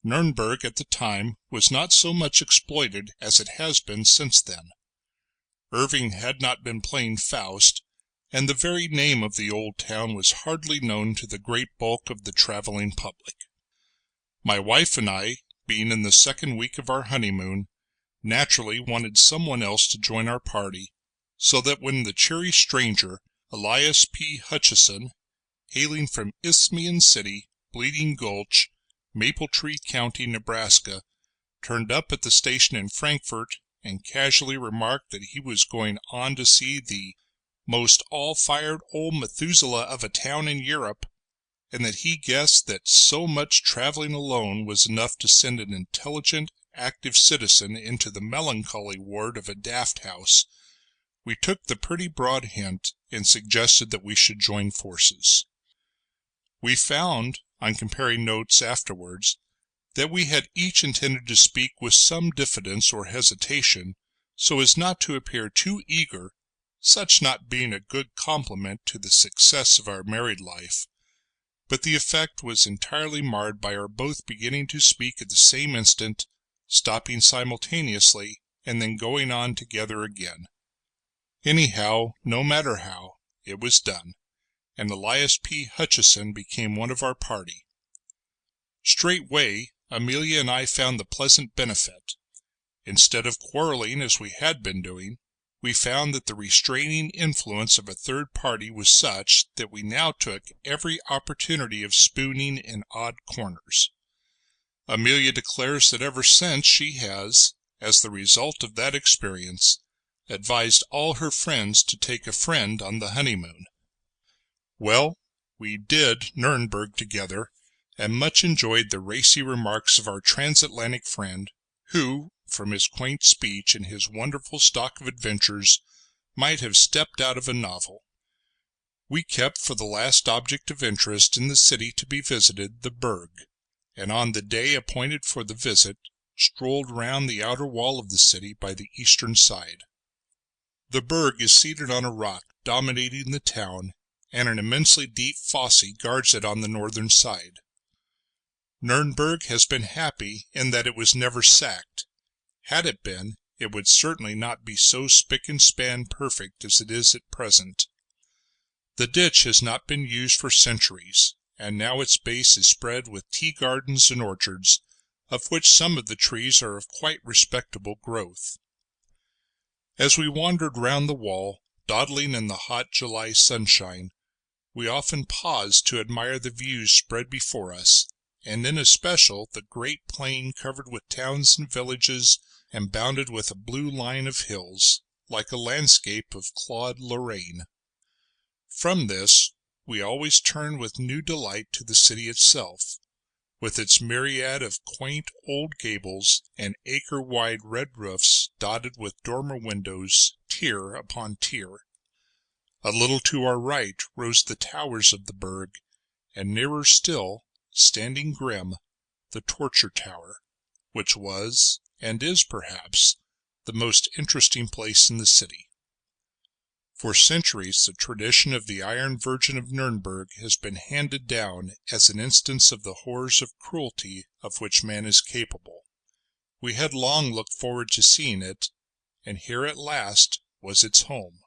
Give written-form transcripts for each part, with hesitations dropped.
Nuremberg at the time was not so much exploited as it has been since then. Irving had not been playing Faust, and the very name of the old town was hardly known to the great bulk of the traveling public. My wife and I, being in the second week of our honeymoon, naturally wanted someone else to join our party, so that when the cheery stranger, Elias P. Hutchison, hailing from Isthmian City, Bleeding Gulch, Maple Tree County, Nebraska, turned up at the station in Frankfort and casually remarked that he was going on to see the most all-fired old Methuselah of a town in Europe, and that he guessed that so much traveling alone was enough to send an intelligent, active citizen into the melancholy ward of a daft house, we took the pretty broad hint and suggested that we should join forces. We found, on comparing notes afterwards, that we had each intended to speak with some diffidence or hesitation, so as not to appear too eager, such not being a good compliment to the success of our married life, but the effect was entirely marred by our both beginning to speak at the same instant, stopping simultaneously, and then going on together again. Anyhow, no matter how, it was done, and Elias P. Hutchison became one of our party. Straightway, Amelia and I found the pleasant benefit. Instead of quarreling as we had been doing, we found that the restraining influence of a third party was such that we now took every opportunity of spooning in odd corners. Amelia declares that ever since she has, as the result of that experience, advised all her friends to take a friend on the honeymoon. Well, we did Nuremberg together, and much enjoyed the racy remarks of our transatlantic friend, who, from his quaint speech and his wonderful stock of adventures, might have stepped out of a novel. We kept for the last object of interest in the city to be visited, the Burg, and on the day appointed for the visit, strolled round the outer wall of the city by the eastern side. The Burg is seated on a rock dominating the town, and an immensely deep fosse guards it on the northern side. Nuremberg has been happy in that it was never sacked. Had it been, it would certainly not be so spick and span perfect as it is at present. The ditch has not been used for centuries, and now its base is spread with tea gardens and orchards, of which some of the trees are of quite respectable growth. As we wandered round the wall, dawdling in the hot July sunshine, we often paused to admire the views spread before us, and in especial the great plain covered with towns and villages and bounded with a blue line of hills, like a landscape of Claude Lorraine. From this, we always turn with new delight to the city itself, with its myriad of quaint old gables and acre-wide red roofs dotted with dormer windows, tier upon tier. A little to our right rose the towers of the Burg, and nearer still, standing grim, the Torture Tower, which was, and is perhaps, the most interesting place in the city. For centuries the tradition of the Iron Virgin of Nuremberg has been handed down as an instance of the horrors of cruelty of which man is capable. We had long looked forward to seeing it, and here at last was its home.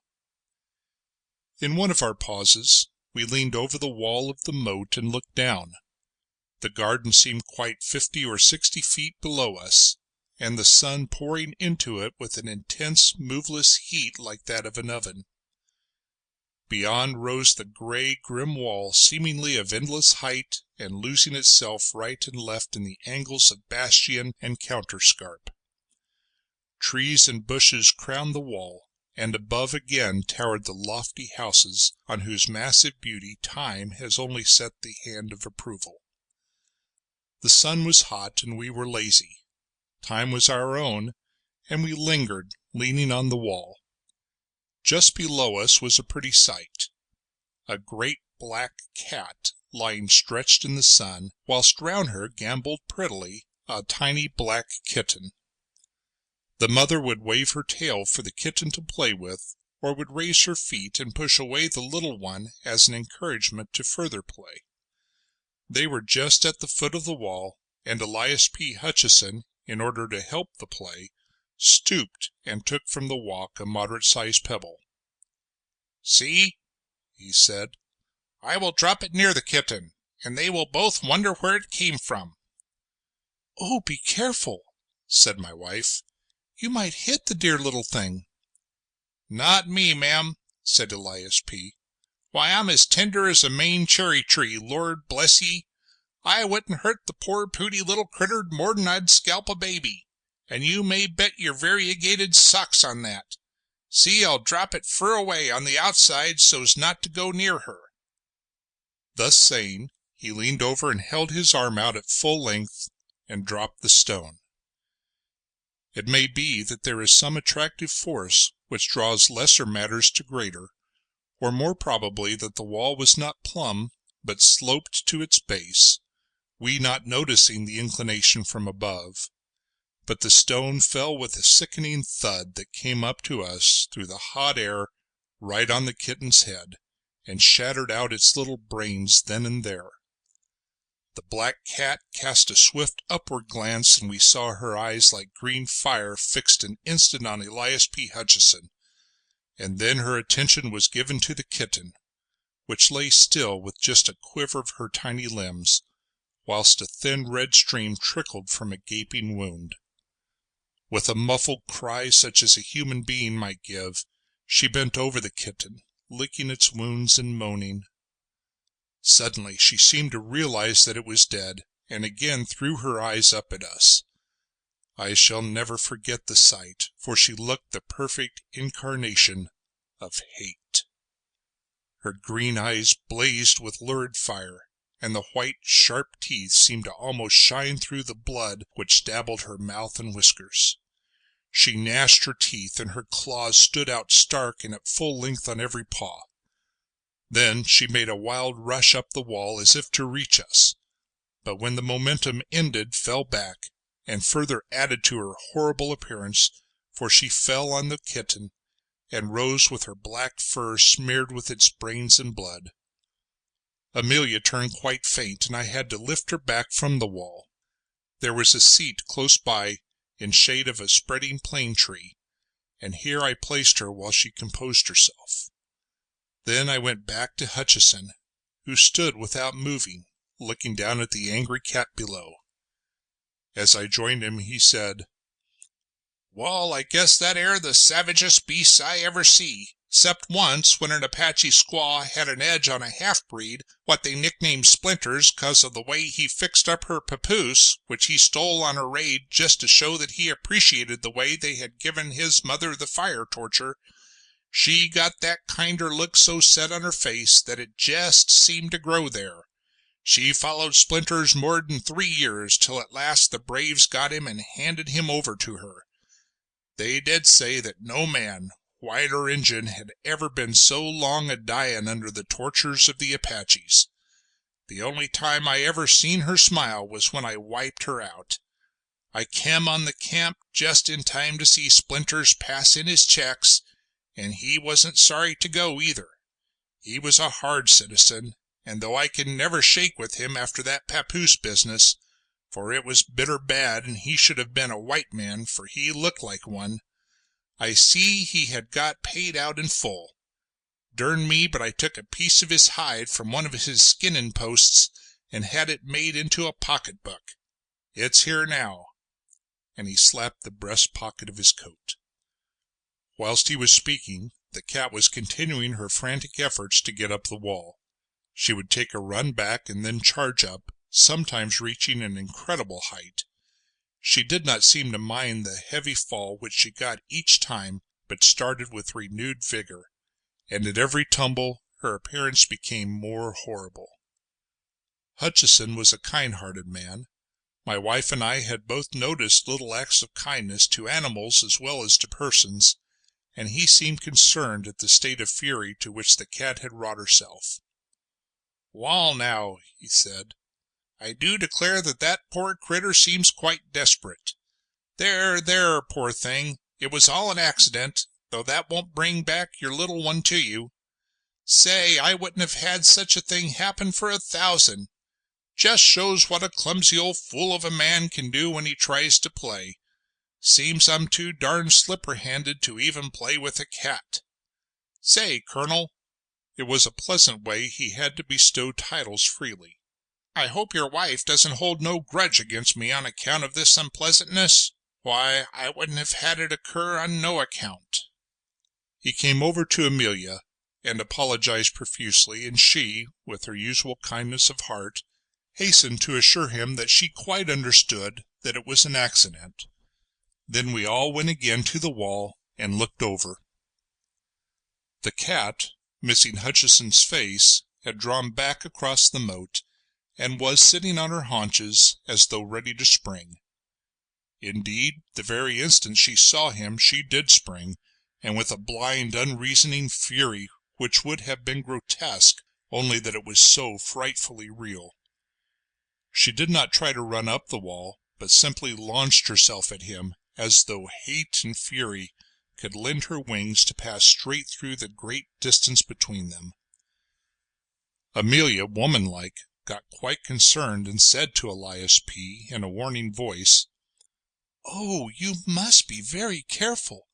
In one of our pauses, we leaned over the wall of the moat and looked down. The garden seemed quite 50 or 60 feet below us, and the sun pouring into it with an intense, moveless heat like that of an oven. Beyond rose the grey, grim wall, seemingly of endless height, and losing itself right and left in the angles of bastion and counterscarp. Trees and bushes crowned the wall, and above again towered the lofty houses on whose massive beauty time has only set the hand of approval. The sun was hot and we were lazy. Time was our own, and we lingered, leaning on the wall. Just below us was a pretty sight. A great black cat lying stretched in the sun, whilst round her gambolled prettily a tiny black kitten. The mother would wave her tail for the kitten to play with, or would raise her feet and push away the little one as an encouragement to further play. They were just at the foot of the wall, and Elias P. Hutcheson, in order to help the play, stooped and took from the walk a moderate-sized pebble. "See," he said, "I will drop it near the kitten, and they will both wonder where it came from." "Oh, be careful," said my wife. "You might hit the dear little thing." "Not me, ma'am," said Elias P. "Why, I'm as tender as a Maine cherry tree, Lord bless ye! I wouldn't hurt the poor pooty little critter more'n I'd scalp a baby, and you may bet your variegated socks on that. See, I'll drop it fur away on the outside so's not to go near her." Thus saying, he leaned over and held his arm out at full length and dropped the stone. It may be that there is some attractive force which draws lesser matters to greater, or more probably that the wall was not plumb, but sloped to its base, we not noticing the inclination from above. But the stone fell with a sickening thud that came up to us through the hot air right on the kitten's head, and shattered out its little brains then and there. The black cat cast a swift upward glance, and we saw her eyes like green fire fixed an instant on Elias P. Hutcheson, and then her attention was given to the kitten, which lay still with just a quiver of her tiny limbs, whilst a thin red stream trickled from a gaping wound. With a muffled cry such as a human being might give, she bent over the kitten, licking its wounds and moaning. Suddenly she seemed to realize that it was dead, and again threw her eyes up at us. I shall never forget the sight, for she looked the perfect incarnation of hate. Her green eyes blazed with lurid fire, and the white, sharp teeth seemed to almost shine through the blood which dabbled her mouth and whiskers. She gnashed her teeth, and her claws stood out stark and at full length on every paw. Then she made a wild rush up the wall as if to reach us, but when the momentum ended, fell back, and further added to her horrible appearance, for she fell on the kitten, and rose with her black fur smeared with its brains and blood. Amelia turned quite faint, and I had to lift her back from the wall. There was a seat close by, in shade of a spreading plane tree, and here I placed her while she composed herself. Then I went back to Hutcheson, who stood without moving, looking down at the angry cat below. As I joined him, he said, "Wall, I guess that air the savagest beasts I ever see, 'cept once when an Apache squaw had an edge on a half-breed, what they nicknamed Splinters, 'cause of the way he fixed up her papoose, which he stole on a raid just to show that he appreciated the way they had given his mother the fire torture. She got that kinder look so set on her face that it jest seemed to grow there. She followed Splinters more'n 3 years, till at last the braves got him and handed him over to her. They did say that no man, white or Injun, had ever been so long a-dyin' under the tortures of the Apaches. The only time I ever seen her smile was when I wiped her out. I kem on the camp just in time to see Splinters pass in his checks, and he wasn't sorry to go either. He was a hard citizen, and though I can never shake with him after that papoose business, for it was bitter bad and he should have been a white man, for he looked like one, I see he had got paid out in full. Dern me, but I took a piece of his hide from one of his skinning posts and had it made into a pocket-book. It's here now," and he slapped the breast pocket of his coat. Whilst he was speaking, the cat was continuing her frantic efforts to get up the wall. She would take a run back and then charge up, sometimes reaching an incredible height. She did not seem to mind the heavy fall which she got each time, but started with renewed vigor, and at every tumble her appearance became more horrible. Hutcheson was a kind-hearted man. My wife and I had both noticed little acts of kindness to animals as well as to persons, and he seemed concerned at the state of fury to which the cat had wrought herself. "Wall now," he said, "I do declare that poor critter seems quite desperate. There, there, poor thing, it was all an accident, though that won't bring back your little one to you. Say, I wouldn't have had such a thing happen for 1,000. Just shows what a clumsy old fool of a man can do when he tries to play. Seems I'm too darn slipper-handed to even play with a cat. Say, Colonel," it was a pleasant way he had to bestow titles freely, "I hope your wife doesn't hold no grudge against me on account of this unpleasantness? Why, I wouldn't have had it occur on no account." He came over to Amelia and apologized profusely, and she, with her usual kindness of heart, hastened to assure him that she quite understood that it was an accident. Then we all went again to the wall and looked over. The cat, missing Hutchison's face, had drawn back across the moat, and was sitting on her haunches as though ready to spring. Indeed, the very instant she saw him she did spring, and with a blind, unreasoning fury which would have been grotesque, only that it was so frightfully real. She did not try to run up the wall, but simply launched herself at him, as though hate and fury could lend her wings to pass straight through the great distance between them. Amelia, womanlike, got quite concerned and said to Elias P. in a warning voice, "Oh, you must be very careful.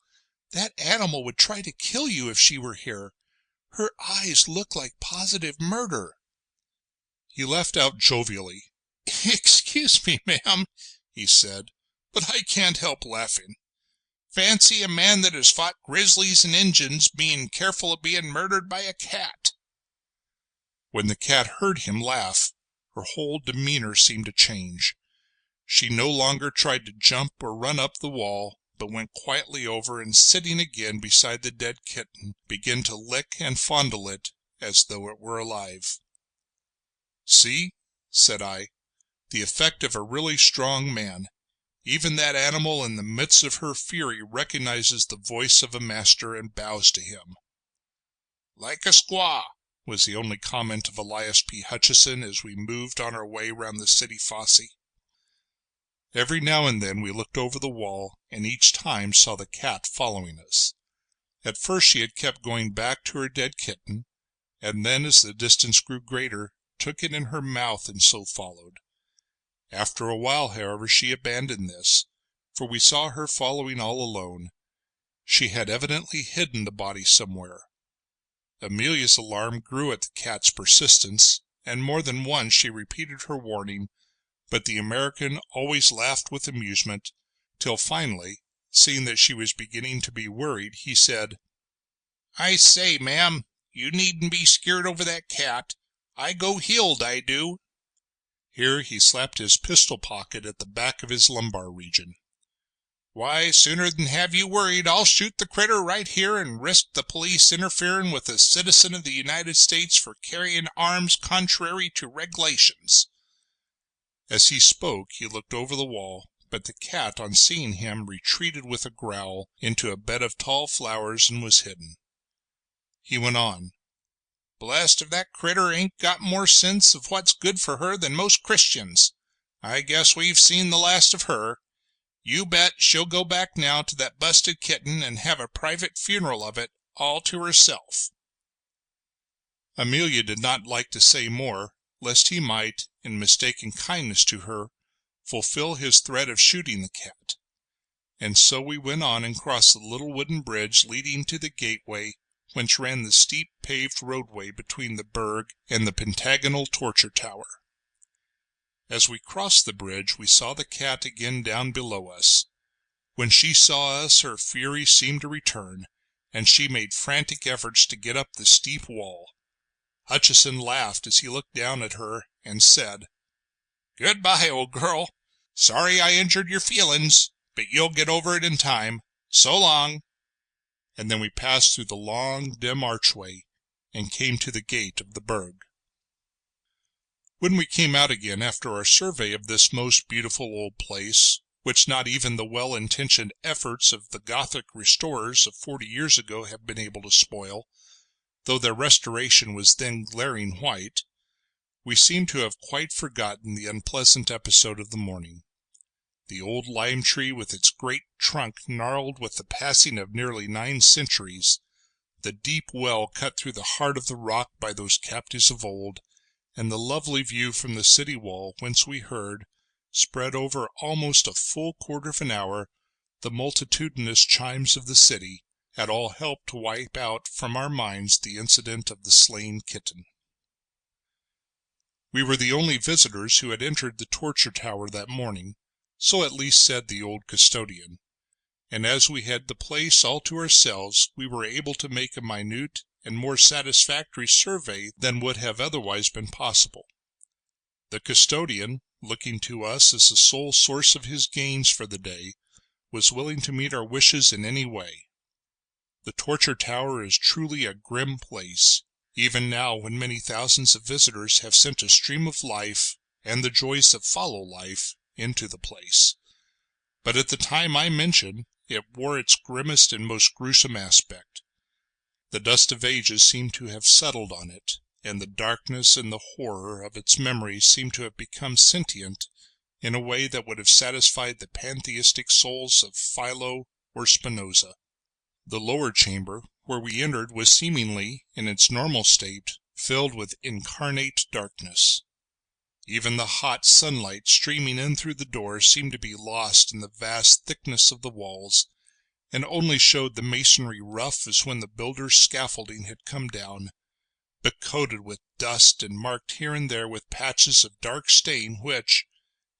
That animal would try to kill you if she were here. Her eyes look like positive murder." He laughed out jovially. "Excuse me, ma'am," he said, "but I can't help laughing. Fancy a man that has fought grizzlies and Injuns being careful of being murdered by a cat." When the cat heard him laugh, her whole demeanor seemed to change. She no longer tried to jump or run up the wall, but went quietly over and, sitting again beside the dead kitten, began to lick and fondle it as though it were alive. "See," said I, "the effect of a really strong man. Even that animal in the midst of her fury recognizes the voice of a master and bows to him." "Like a squaw," was the only comment of Elias P. Hutchison as we moved on our way round the city fosse. Every now and then we looked over the wall, and each time saw the cat following us. At first she had kept going back to her dead kitten, and then, as the distance grew greater, took it in her mouth and so followed. After a while, however, she abandoned this, for we saw her following all alone. She had evidently hidden the body somewhere. Amelia's alarm grew at the cat's persistence, and more than once she repeated her warning, but the American always laughed with amusement, till finally, seeing that she was beginning to be worried, he said, "I say, ma'am, you needn't be scared over that cat. I go heeled, I do." Here he slapped his pistol pocket at the back of his lumbar region. "Why, sooner than have you worried, I'll shoot the critter right here and risk the police interfering with a citizen of the United States for carrying arms contrary to regulations." As he spoke he looked over the wall, but the cat, on seeing him, retreated with a growl into a bed of tall flowers and was hidden. He went on, "Blessed if that critter ain't got more sense of what's good for her than most Christians. I guess we've seen the last of her. You bet she'll go back now to that busted kitten and have a private funeral of it, all to herself." Amelia did not like to say more, lest he might, in mistaken kindness to her, fulfill his threat of shooting the cat. And so we went on and crossed the little wooden bridge leading to the gateway, whence ran the steep paved roadway between the Burg and the pentagonal torture tower. As we crossed the bridge we saw the cat again down below us. When she saw us her fury seemed to return, and she made frantic efforts to get up the steep wall. Hutchison laughed as he looked down at her and said, "Goodbye, old girl. Sorry I injured your feelings, but you'll get over it in time. So long." And then we passed through the long, dim archway and came to the gate of the Burg. When we came out again after our survey of this most beautiful old place, which not even the well-intentioned efforts of the Gothic restorers of 40 years ago have been able to spoil, though their restoration was then glaring white, we seemed to have quite forgotten the unpleasant episode of the morning. The old lime tree with its great trunk gnarled with the passing of nearly 9 centuries, the deep well cut through the heart of the rock by those captives of old, and the lovely view from the city wall whence we heard, spread over almost a full quarter of an hour, the multitudinous chimes of the city, had all helped to wipe out from our minds the incident of the slain kitten. We were the only visitors who had entered the torture tower that morning, so at least said the old custodian, and as we had the place all to ourselves, we were able to make a minute and more satisfactory survey than would have otherwise been possible. The custodian, looking to us as the sole source of his gains for the day, was willing to meet our wishes in any way. The torture tower is truly a grim place, even now when many thousands of visitors have sent a stream of life, and the joys that follow life, into the place. But at the time I mention, it wore its grimmest and most gruesome aspect. The dust of ages seemed to have settled on it, and the darkness and the horror of its memories seemed to have become sentient in a way that would have satisfied the pantheistic souls of Philo or Spinoza. The lower chamber where we entered was seemingly, in its normal state, filled with incarnate darkness. Even the hot sunlight streaming in through the door seemed to be lost in the vast thickness of the walls, and only showed the masonry rough as when the builder's scaffolding had come down, but coated with dust and marked here and there with patches of dark stain which,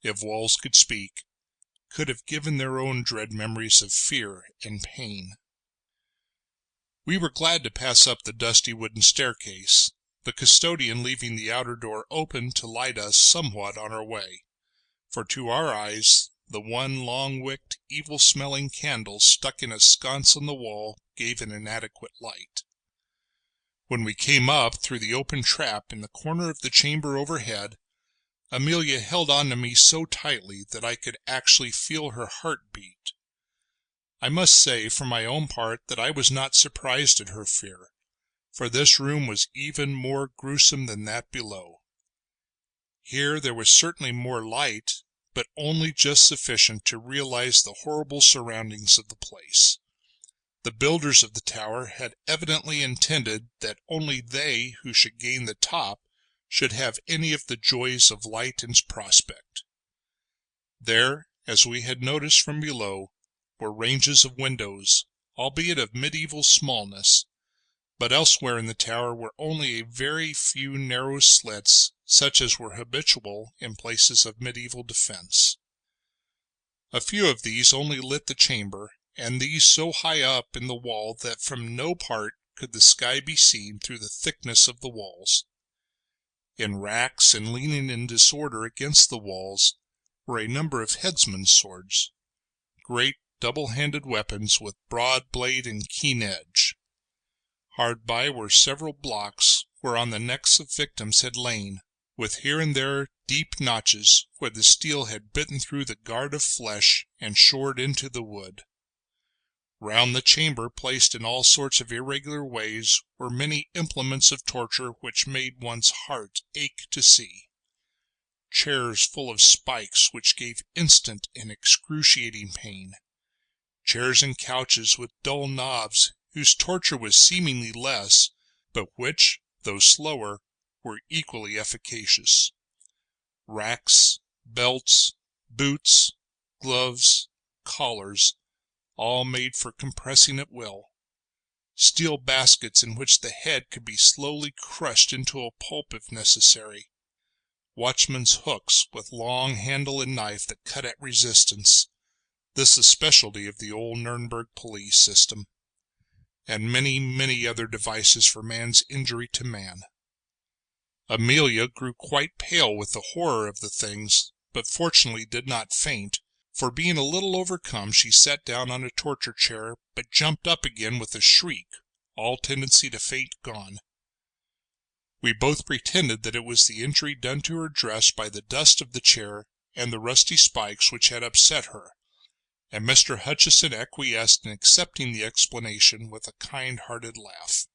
if walls could speak, could have given their own dread memories of fear and pain. We were glad to pass up the dusty wooden staircase, the custodian leaving the outer door open to light us somewhat on our way, for to our eyes the one long-wicked, evil-smelling candle stuck in a sconce on the wall gave an inadequate light. When we came up through the open trap in the corner of the chamber overhead, Amelia held on to me so tightly that I could actually feel her heart beat. I must say, for my own part, that I was not surprised at her fear, for this room was even more gruesome than that below. Here there was certainly more light, but only just sufficient to realize the horrible surroundings of the place. The builders of the tower had evidently intended that only they who should gain the top should have any of the joys of light and prospect. There, as we had noticed from below, were ranges of windows, albeit of medieval smallness, but elsewhere in the tower were only a very few narrow slits, such as were habitual in places of medieval defense. A few of these only lit the chamber, and these so high up in the wall that from no part could the sky be seen through the thickness of the walls. In racks and leaning in disorder against the walls were a number of headsmen's swords, great double-handed weapons with broad blade and keen edge. Hard by were several blocks whereon the necks of victims had lain, with here and there deep notches where the steel had bitten through the guard of flesh and shored into the wood. Round the chamber, placed in all sorts of irregular ways, were many implements of torture which made one's heart ache to see. Chairs full of spikes which gave instant and excruciating pain. Chairs and couches with dull knobs whose torture was seemingly less, but which, though slower, were equally efficacious. Racks, belts, boots, gloves, collars, all made for compressing at will. Steel baskets in which the head could be slowly crushed into a pulp if necessary. Watchmen's hooks with long handle and knife that cut at resistance, this the specialty of the old Nuremberg police system, and many, many other devices for man's injury to man. Amelia grew quite pale with the horror of the things, but fortunately did not faint, for being a little overcome she sat down on a torture chair, but jumped up again with a shriek, all tendency to faint gone. We both pretended that it was the injury done to her dress by the dust of the chair and the rusty spikes which had upset her, and Mr. Hutcheson acquiesced in accepting the explanation with a kind-hearted laugh.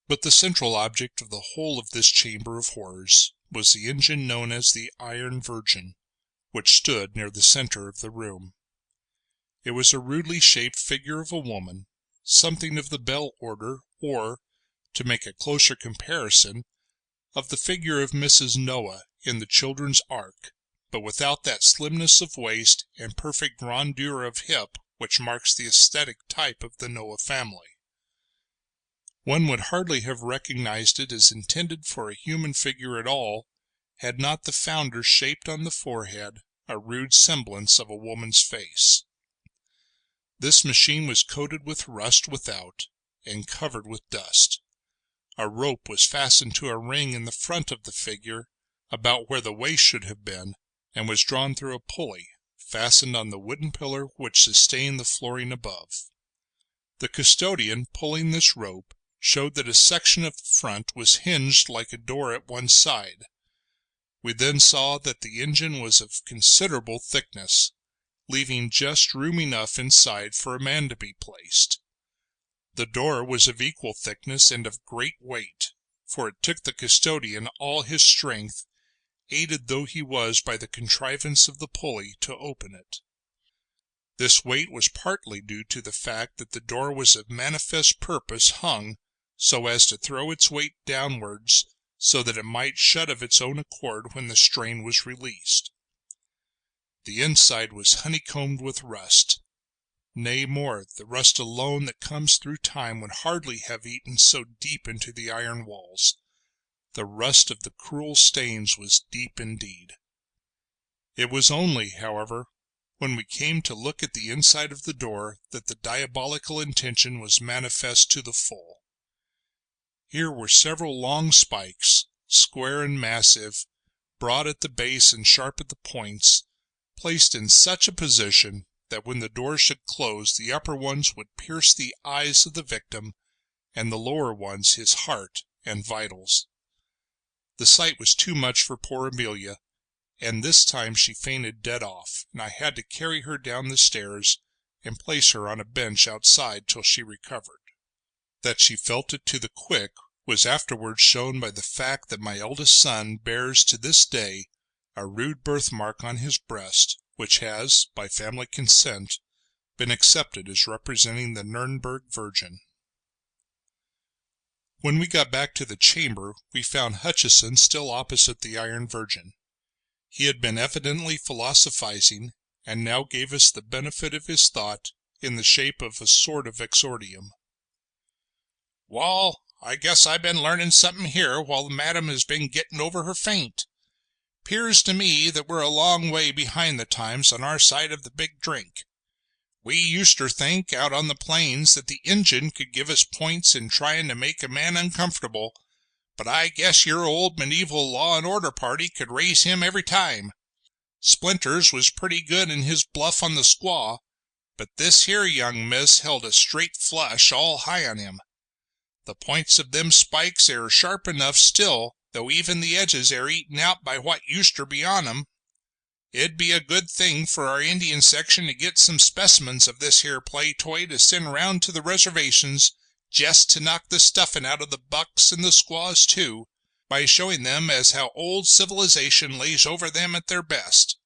But the central object of the whole of this chamber of horrors was the engine known as the Iron Virgin, which stood near the center of the room. It was a rudely shaped figure of a woman, something of the bell order, or, to make a closer comparison, of the figure of Mrs. Noah in the children's ark, but without that slimness of waist and perfect rondure of hip which marks the aesthetic type of the Noah family. One would hardly have recognized it as intended for a human figure at all, had not the founder shaped on the forehead a rude semblance of a woman's face. This machine was coated with rust without, and covered with dust. A rope was fastened to a ring in the front of the figure, about where the waist should have been, and was drawn through a pulley, fastened on the wooden pillar which sustained the flooring above. The custodian, pulling this rope, showed that a section of the front was hinged like a door at one side. We then saw that the engine was of considerable thickness, leaving just room enough inside for a man to be placed. The door was of equal thickness and of great weight, for it took the custodian all his strength, aided though he was by the contrivance of the pulley, to open it. This weight was partly due to the fact that the door was of manifest purpose hung so as to throw its weight downwards, so that it might shut of its own accord when the strain was released. The inside was honeycombed with rust. Nay, more, the rust alone that comes through time would hardly have eaten so deep into the iron walls. The rust of the cruel stains was deep indeed. It was only, however, when we came to look at the inside of the door that the diabolical intention was manifest to the full. Here were several long spikes, square and massive, broad at the base and sharp at the points, placed in such a position that when the door should close the upper ones would pierce the eyes of the victim, and the lower ones his heart and vitals. The sight was too much for poor Amelia, and this time she fainted dead off, and I had to carry her down the stairs and place her on a bench outside till she recovered. That she felt it to the quick was afterwards shown by the fact that my eldest son bears to this day a rude birthmark on his breast, which has, by family consent, been accepted as representing the Nuremberg Virgin. When we got back to the chamber, we found Hutcheson still opposite the Iron Virgin. He had been evidently philosophizing, and now gave us the benefit of his thought in the shape of a sort of exordium. "Wall, I guess I been learning something here while the madam has been getting over her faint. 'Pears to me that we're a long way behind the times on our side of the big drink. We useter think out on the plains that the Injun could give us points in trying to make a man uncomfortable, but I guess your old medieval law and order party could raise him every time. Splinters was pretty good in his bluff on the squaw, but this here young miss held a straight flush all high on him. The points of them spikes air sharp enough still, though even the edges air eaten out by what useter be on 'em. It'd be a good thing for our Indian section to get some specimens of this here play toy to send round to the reservations, jest to knock the stuffin' out of the bucks and the squaws too, by showing them as how old civilization lays over them at their best.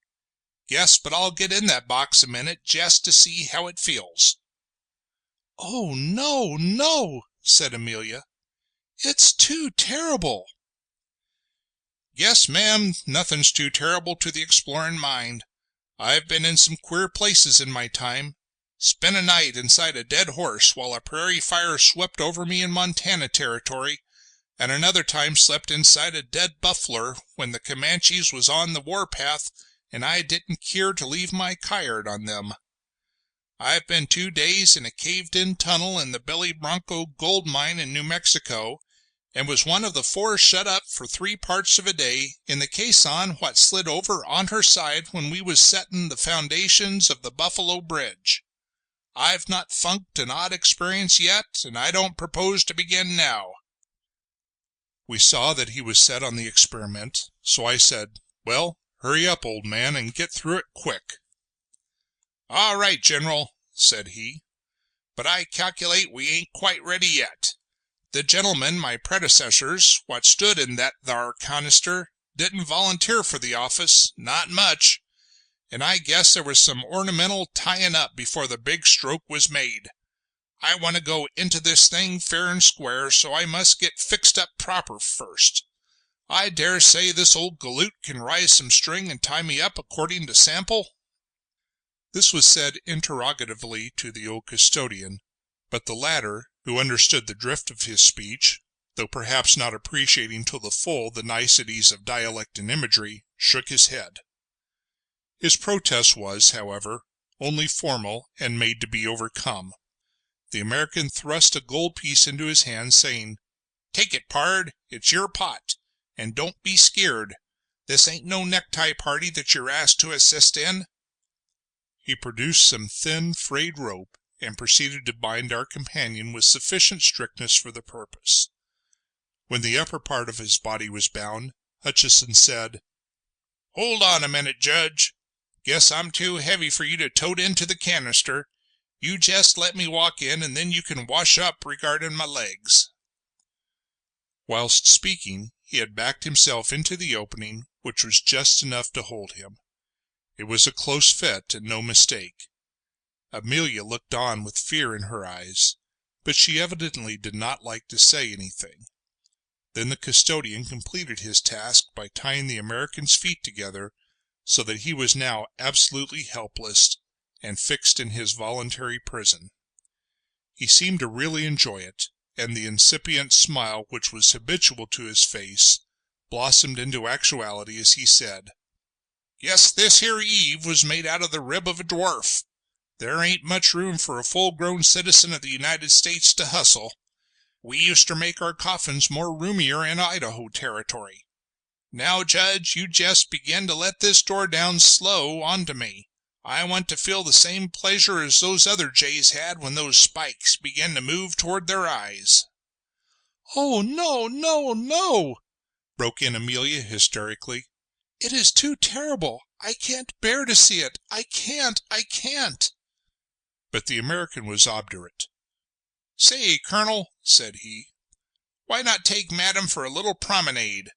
Guess but I'll get in that box a minute jest to see how it feels." "Oh, no, no," said Amelia. "It's too terrible." "Yes, ma'am, nothing's too terrible to the exploring mind. I've been in some queer places in my time. Spent a night inside a dead horse while a prairie fire swept over me in Montana territory, and another time slept inside a dead buffler when the Comanches was on the warpath and I didn't keer to leave my kyard on them. I've been 2 days in a caved-in tunnel in the Billy Bronco gold mine in New Mexico, and was one of the 4 shut up for 3 parts of a day in the caisson what slid over on her side when we was settin' the foundations of the Buffalo Bridge. I've not funked an odd experience yet, and I don't propose to begin now." We saw that he was set on the experiment, so I said, "Well, hurry up, old man, and get through it quick." "All right, General," said he, "but I calculate we ain't quite ready yet. The gentlemen, my predecessors, what stood in that thar canister, didn't volunteer for the office, not much, and I guess there was some ornamental tying up before the big stroke was made. I want to go into this thing fair and square, so I must get fixed up proper first. I dare say this old galoot can rise some string and tie me up according to sample." This was said interrogatively to the old custodian, but the latter, who understood the drift of his speech, though perhaps not appreciating to the full the niceties of dialect and imagery, shook his head. His protest was, however, only formal and made to be overcome. The American thrust a gold piece into his hand, saying, "Take it, pard, it's your pot, and don't be skeered. This ain't no necktie party that you're asked to assist in." He produced some thin, frayed rope, and proceeded to bind our companion with sufficient strictness for the purpose. When the upper part of his body was bound, Hutcheson said, "Hold on a minute, Judge. Guess I'm too heavy for you to tote into the canister. You jest let me walk in, and then you can wash up regarding my legs." Whilst speaking, he had backed himself into the opening, which was just enough to hold him. It was a close fit, and no mistake. Amelia looked on with fear in her eyes, but she evidently did not like to say anything. Then the custodian completed his task by tying the American's feet together, so that he was now absolutely helpless, and fixed in his voluntary prison. He seemed to really enjoy it, and the incipient smile which was habitual to his face blossomed into actuality as he said, "Guess this here Eve was made out of the rib of a dwarf. There ain't much room for a full-grown citizen of the United States to hustle. We used to make our coffins more roomier in Idaho territory. Now, Judge, you jest begin to let this door down slow onto me. I want to feel the same pleasure as those other jays had when those spikes began to move toward their eyes." "Oh, no, no, no!" broke in Amelia hysterically. "It is too terrible. I can't bear to see it. I can't. But the American was obdurate. "Say, Colonel," said he, "why not take Madam for a little promenade?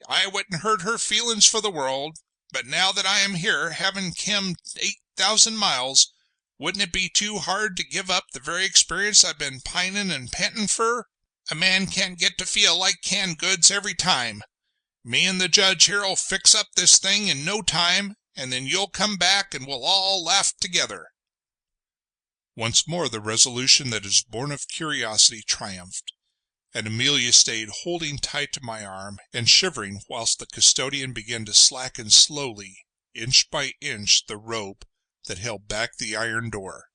I wouldn't hurt her feelings for the world, but now that I am here, having come 8,000 miles, wouldn't it be too hard to give up the very experience I've been pining and panting for? A man can't get to feel like canned goods every time. Me and the Judge here'll fix up this thing in no time, and then you'll come back and we'll all laugh together." Once more the resolution that is born of curiosity triumphed, and Amelia stayed holding tight to my arm and shivering whilst the custodian began to slacken slowly, inch by inch, the rope that held back the iron door.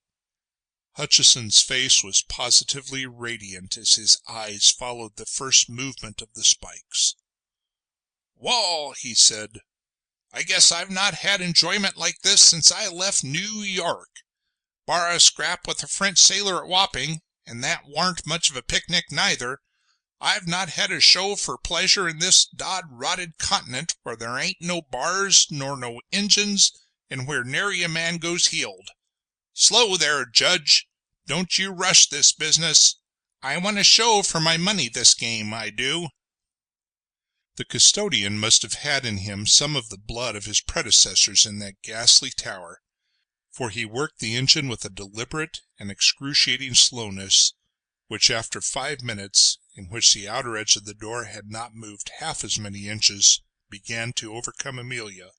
Hutcheson's face was positively radiant as his eyes followed the first movement of the spikes. "Wall," he said, "I guess I've not had enjoyment like this since I left New York. Bar a scrap with a French sailor at Wapping, and that warn't much of a picnic neither, I've not had a show for pleasure in this dod-rotted continent where there ain't no bars nor no Injuns, and where nary a man goes heeled. Slow there, Judge! Don't you rush this business. I want a show for my money this game, I do." The custodian must have had in him some of the blood of his predecessors in that ghastly tower, for he worked the engine with a deliberate and excruciating slowness, which after 5 minutes, in which the outer edge of the door had not moved half as many inches, began to overcome Amelia.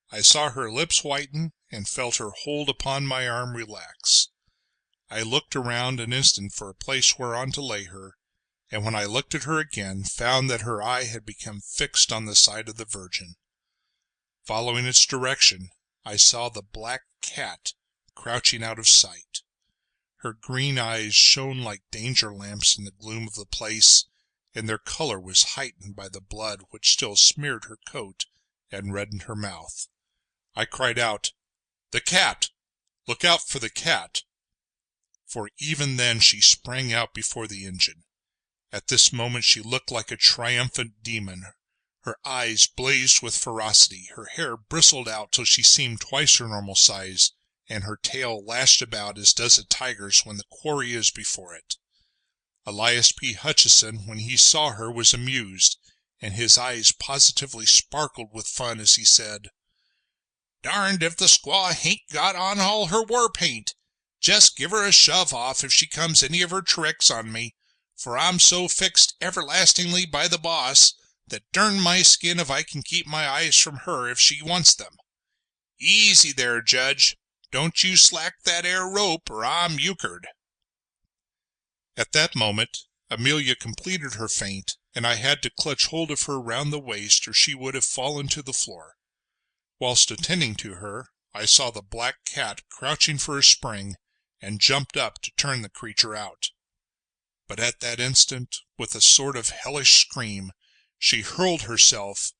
I saw her lips whiten, and felt her hold upon my arm relax. I looked around an instant for a place whereon to lay her, and when I looked at her again, found that her eye had become fixed on the side of the Virgin. Following its direction, I saw the black cat crouching out of sight. Her green eyes shone like danger lamps in the gloom of the place, and their color was heightened by the blood which still smeared her coat and reddened her mouth. I cried out, "The cat! Look out for the cat!" For even then she sprang out before the engine. At this moment she looked like a triumphant demon. Her eyes blazed with ferocity, her hair bristled out till she seemed twice her normal size, and her tail lashed about as does a tiger's when the quarry is before it. Elias P. Hutcheson, when he saw her, was amused, and his eyes positively sparkled with fun as he said, "Darned if the squaw hain't got on all her war paint. Just give her a shove off if she comes any of her tricks on me, for I'm so fixed everlastingly by the boss that darn my skin if I can keep my eyes from her if she wants them. Easy there, Judge. Don't you slack that 'ere rope or I'm euchred." At that moment Amelia completed her feint, and I had to clutch hold of her round the waist or she would have fallen to the floor. Whilst attending to her, I saw the black cat crouching for a spring, and jumped up to turn the creature out. But at that instant, with a sort of hellish scream, she hurled herself,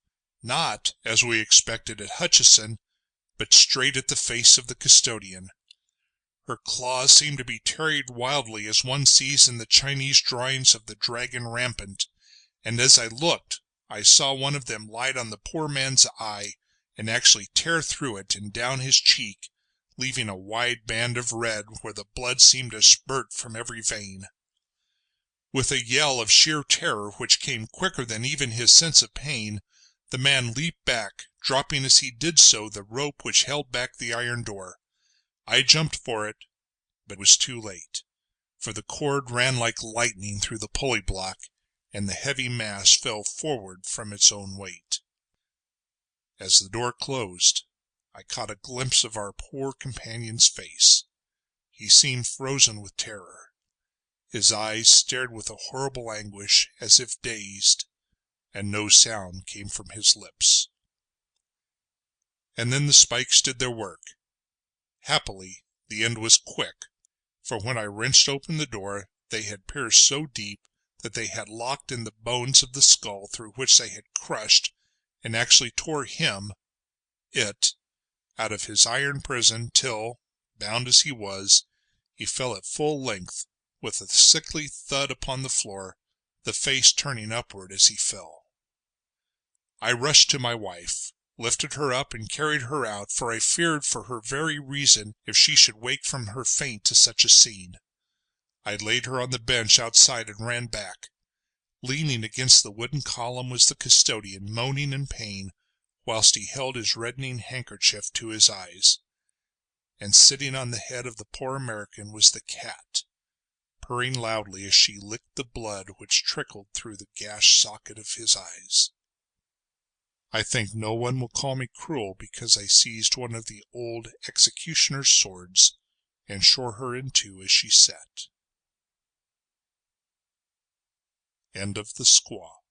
not, as we expected, at Hutcheson, but straight at the face of the custodian. Her claws seemed to be tearing wildly as one sees in the Chinese drawings of the dragon rampant, and as I looked, I saw one of them light on the poor man's eye, and actually tear through it and down his cheek, leaving a wide band of red where the blood seemed to spurt from every vein. With a yell of sheer terror which came quicker than even his sense of pain, the man leaped back, dropping as he did so the rope which held back the iron door. I jumped for it, but was too late, for the cord ran like lightning through the pulley block, and the heavy mass fell forward from its own weight. As the door closed, I caught a glimpse of our poor companion's face. He seemed frozen with terror. His eyes stared with a horrible anguish, as if dazed, and no sound came from his lips. And then the spikes did their work. Happily, the end was quick, for when I wrenched open the door, they had pierced so deep that they had locked in the bones of the skull through which they had crushed, and actually tore it, out of his iron prison till, bound as he was, he fell at full length, with a sickly thud upon the floor, the face turning upward as he fell. I rushed to my wife, lifted her up and carried her out, for I feared for her very reason if she should wake from her faint to such a scene. I laid her on the bench outside and ran back. Leaning against the wooden column was the custodian, moaning in pain, whilst he held his reddening handkerchief to his eyes. And sitting on the head of the poor American was the cat, purring loudly as she licked the blood which trickled through the gashed socket of his eyes. I think no one will call me cruel because I seized one of the old executioner's swords and shore her in two as she sat. End of the Squaw.